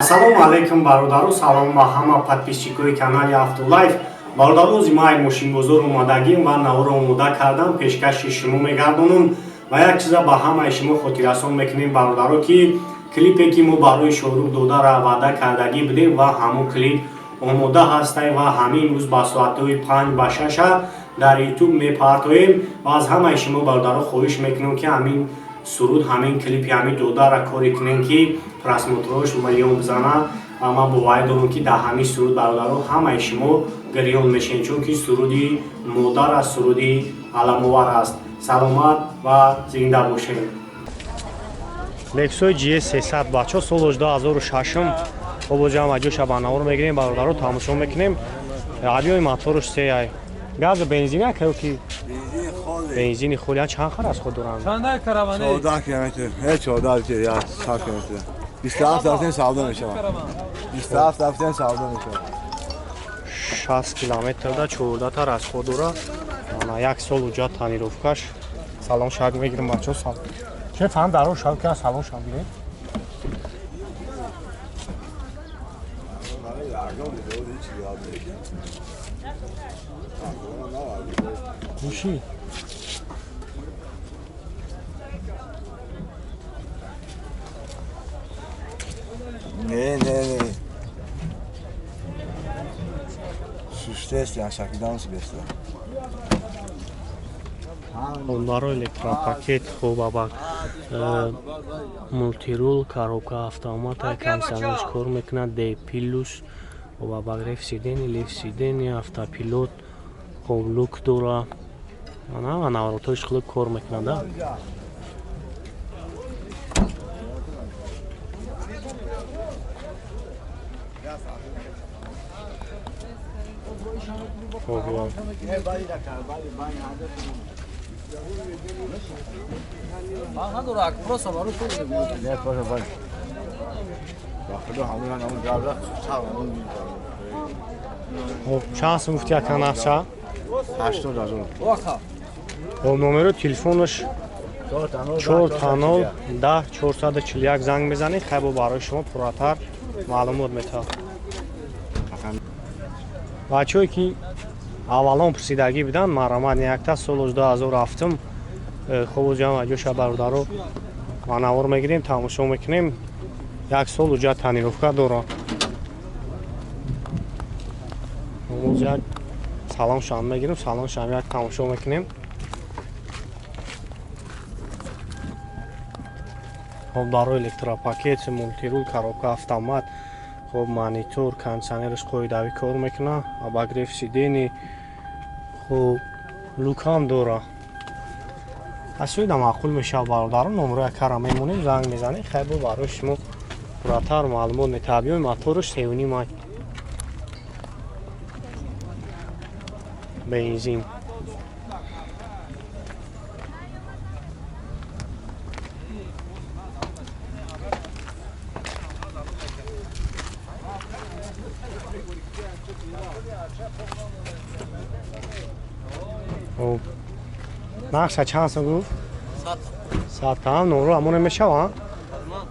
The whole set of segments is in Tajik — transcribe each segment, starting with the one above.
Ассалому алайкум бародару, салом ба ҳама подписчикои канали Автолайф. Бародару зимаи мошинбозор омадагим ва навро омода кардам пешкаши шумо мегардонам ва як чиза ба ҳамаи шумо хотиррасон мекунем бародару ки клипе ки мо барои Шоҳрух Додаро ваъда кардагӣ будем ва ҳамон клип омода ҳастаи ва ҳамин рӯз ба соатҳои 5 ба 6 дар YouTube мепартоем ва аз ҳамаи шумо бародару хоҳиш мекунам ки ҳамин суруд ҳамин клипи ҳамин Додаро кори кунем ки просмотрош миллион бизана ва ман боварӣ дорам ки дар ҳамин суруд бародару ҳамаи шумо гирён мешавед, чунки суруди модар аст, суруди аламовар аст. Саломат ва зинда бошед. Lexus GS300 бачо соли 2006 обоҷам аҷоша ба навор мегирем бародару тамошо мекунем. Авиои моторш сеяй газ бензин акаё ки бензини холия чанд хар аз худ доранд? Чандай караване? 14 км. 14 я 100 км. 27 дафтен савдо мешавад. 27 дафтен савдо мешавад. 60 км да 14 тар аз худ дора. Ана як сол уҷа танировкаш. Салом шаг мегирем бачо сал. Че фан даро шаг ка салом шаг гирем. Гуши. Ne. Suçtest yani şakildan nasıl besler? Onları elektropaket خوب با مولتیرول کاروکا автомат камсанеш кор мекунад D плюс و با лифсидени автопилот خوب лук дора ана навратош хлеб кор мекунад. چند سو گفتی اکنون افچه؟ 80,000. نمره تلفنش 410 زنگ بزنید خیلی برای شما پراتر معلومات میده. بچه‌ای که аввалон пурсидагӣ буданд марамад якта соли 2007 хуб ҷама ҷоша бародаро ва навор мегирем тамошо мекунем. як сол уҷа танировка дора. як салом шам мегирем, салом шам як тамошо мекунем. хуб даро электропакет, мултирул, коробка автомат, хуб монитор, кондиционерш қоидавӣ кор мекунад, обогрев сидени, хуб лукам дора. асоида маъқул мешавад бародарон. номерои кара мемонем, занг мезанед хайбо барои шумо пурратар маълумот метавад. авиои моторш 3.5 май бензин. نقشه چند سو گفت؟ 100 تا نمره همون میشوند؟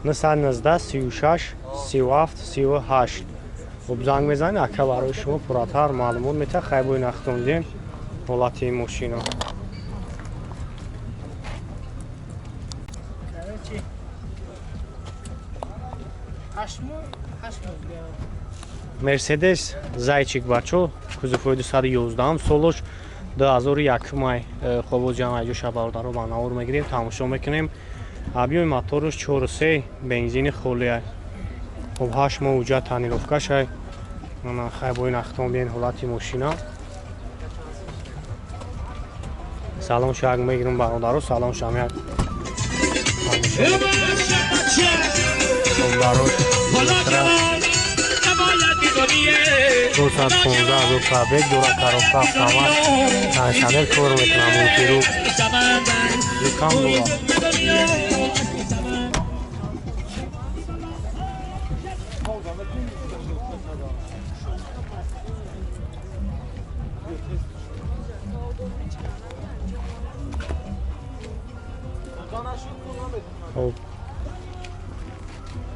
919 36 37 38 خب زنگ میزنید اکه برای شما پراتر معلومات میده. خیلی باید نختوندیم حالت این ماشینا. مرسدس زایچیک بچو کزوفوی 211 سولش 2001 май хобоз ҷамъ аҷоша бародаро ба навор мегирем, тамошо мекунем. авиои моторш 4.3 бензини холия. хуб 8 моҳ уҷа танировкашай. мана хайбои нахтон биен ҳолати мошина. салом шаг мегирем бародаро, салом шам як دو ساعت 15 دو کابک دورا کاروکا автомат شامل کار میکنم مولتیرو یکم دورا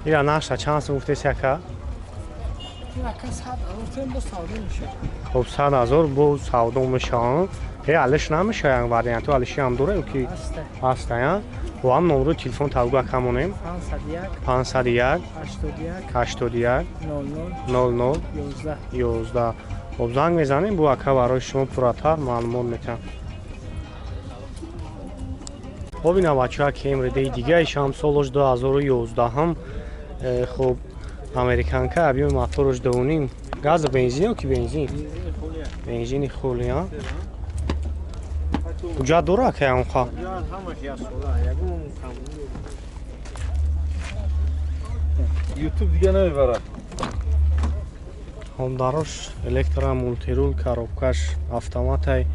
یا نقشه چند سو گفته سکه؟ خب 100,000 با سودا میشه. علش نمیشه این وریانت علشی هم دوره که هسته یا و هم نمره تلفن توگه کمونیم 501 81 00 11 خب زنگ میزنیم با اکا برای شما پراتر معلومات میتن. خب اینا بچه ها که امرده دیگه ایشم سالش 2011 هم خب امریکان که ابیم موتورش دونیم گاز بنزین یا کی بنزین؟ بنزین خولی ها کجا دوره که اون خواه؟ یوتیوب دیگه نمیبره. هم داروش الکترا مولتیرول کاروبکش автомат ای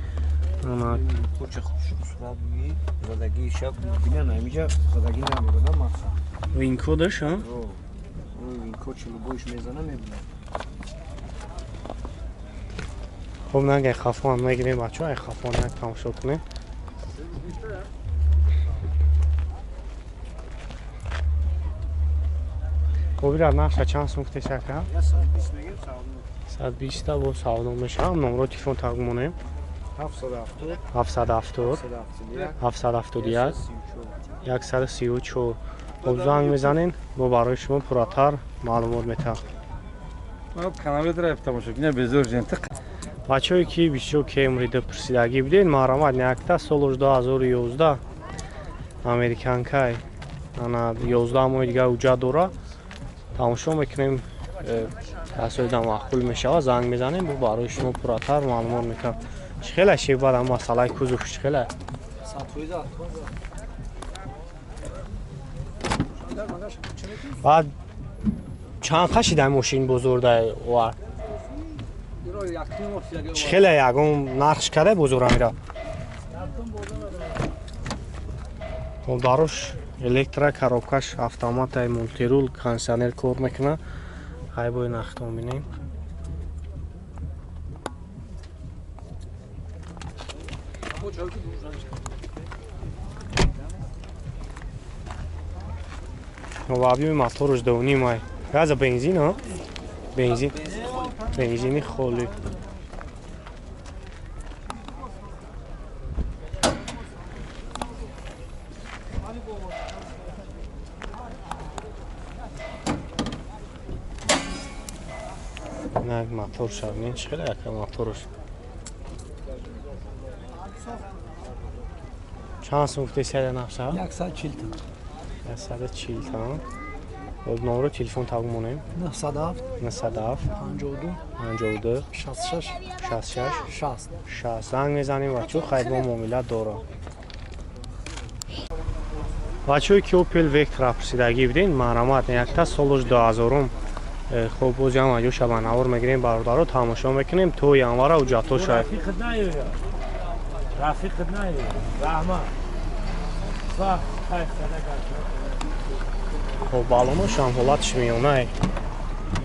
انا کوچه خوب صورت بگی زدگی شب بینه نمیجا زدگی نمیبونه مخصوصا وین کودش ها؟ این کوچه رو بوش میزنه میبونه. خب نگه خفان میگیریم بچه های خفان یک تماشا کنیم. خب بیرد نقشه چند سمکته شکر؟ 120 با سودا میشه. هم نمره تلفن تقمونیم 770 771 134. خب زنگ میزنین با برای شما پراتر معلومات میتن. ما کانال در تماشا کنیم بزرگ جنت. بچه هایی که بیشتر که امریده پرسیدگی بودین محرمت نیکته سالش 2011 امریکان که انا 11 ماه دیگه اوجا دوره تماشا میکنیم تصویر دم معقول میشه. زنگ میزنیم با برای شما پراتر معلومات میکنم. چخیله شی بعد هم مسئله کوزوف چخیله بعد چند خشی در ماشین بزرده و چخیله یکم نقش کرده بزرگ میره. و داروش الکترا کاروبکش автомат مولتیرول کانسیونر کار میکنه. های باید نختون بینیم. و ابیم موتورش دونیم های گاز بنزین ها بنزینی خولی نه موتور شد نه چه خیلی که موتورش چند سوخته سر نفسه 140 تا 140 تا خب نمره تلفن تقمونیم 907 52 66 60 زنگ میزنیم بچه خیلی با معاملت داره. بچه که اوپل وکتر پرسیدگی بدین محرمت نیکته سالش 2000 خب بازی هم اجو شبه نور میگیریم برادر رو تماشا میکنیم تو یانواره و جاتو شاید رفیق نایو رحمت صح خب بالونش هم حالتش میونه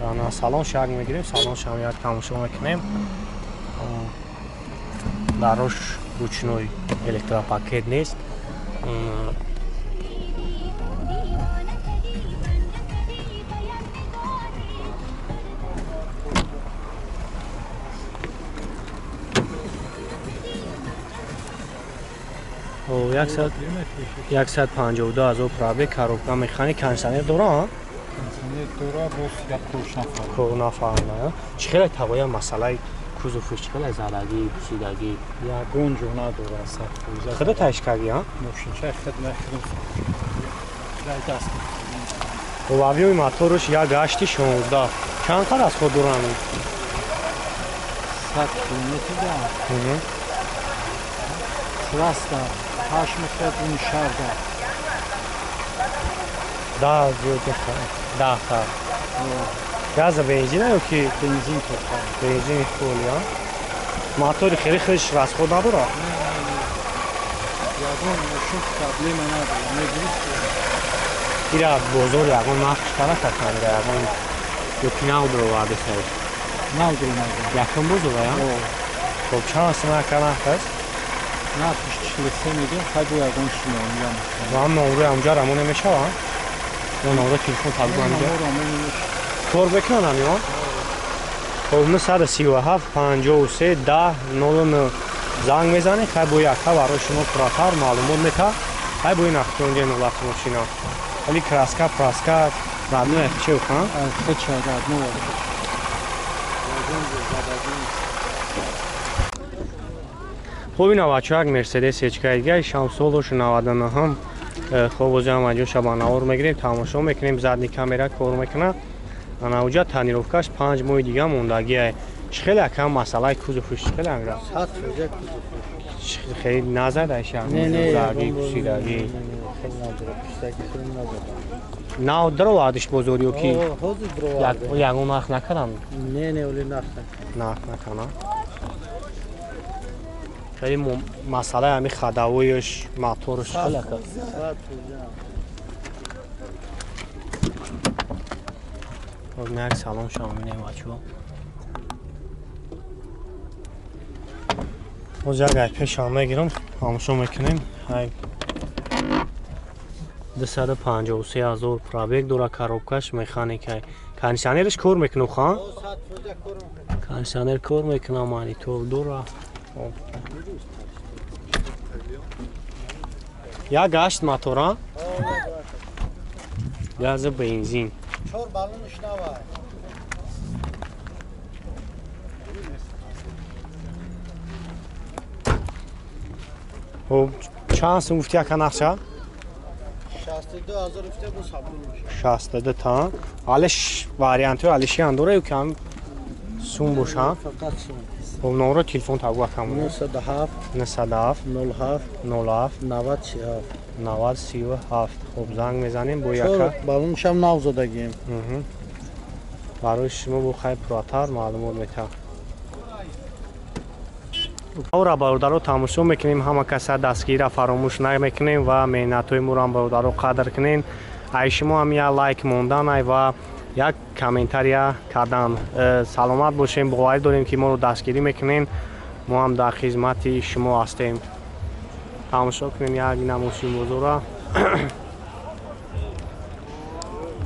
یعنی سالن شرق میگیریم سالن شم یک تماشا میکنیم داروش روچنوی الکترا پاکت نیست. و 152,000 پرابه کاروبگاه مکانیک کانسیونر داره ها؟ دورا بس یک کوشنفر کو نفهمه چخیلی تبایا مسئله کوزوفش چخیلی زدگی پسیدگی یا گونجو نداره سخت خدا تایش کردی ها؟ ماشین چه خدمت دست و ابیوی موتورش یک گشتی 16 چند قدر از خود دورانه؟ 100 کیلومتر دارم راستا 8 متر اون شهر ده زیاد ده تا گاز بنزین یا کی بنزین تو بنزین خولی ها موتور خیلی خیلیش راست خود نداره یادم ماشین قبلی من نداره میگیرید ایرا بزرگ یکم نقش کرده کنده یکم یکی نودرو وارده سایش نداره نداره یکم بزرگ ها خب چند سمه که نخست نه پیش 43 میگه خیلی یادم شما میگم و هم نمره همجا رمونه میشه ها اون تلفن تابو همینجا کار بکنن یا خب 937 53 10 09 زنگ میزنی خیلی با یک ها برای شما پراتر معلومات میده خیلی با این اختی اونجا نولت ماشینا ولی کراسکا پراسکا رادنو چه بکنم؟ خود شاید رادنو خب این بچه ها یک مرسدس هچکا دیگه شمسولش 99 هم خب اوزی هم اینجا شبانه ها رو میگیریم تماشا میکنیم زدنی کامیرا کار میکنه انا اوجا تانیروفکاش 5 ماه دیگه موندگیه خیلی کم مسئله کوزو خوش خیلی انگار خیلی نزده شهر زرگی کشیدگی نه درو وادش بزرگی کی یکون نخ نکنم نه ولی نخ نکنم خیلی مسئله همی خداویش موتورش خیلی کرد یک سلام شما می‌نیم بچه‌ها از یک پیش هم میگیرم همشون میکنیم 253,000 پرابیگ دورا کاروبکش مکانیکای کانشانرش کار میکنم خان کانشانر کار میکنم مانی تو دورا یا گاشت موتورا گاز بنزین چهار بالونش نوای خب چند سوفتی اکن اخشا 62,000 افته bu sabun 62 تا حالش واریانت حالشی اندوره کم سون بوشا fakat son خب نمره تلفن تابو اکم 97 97 07 07 90 37 90 37 خب زنگ میزنیم با چهار یکا balonش هم نوزدگیم برای شما بو خیلی پراتر معلومات میتم او را برادر تماشا میکنیم همه کسا دستگیر فراموش نمیکنیم و مهنت‌های ما را برادر قدر کنین ای شما هم یا لایک موندن و یک کامنتاری کردن سلامت باشیم باور داریم که ما رو دستگیری میکنین ما هم در خدمت شما هستیم تماشا کنیم یک نمایش بزرگ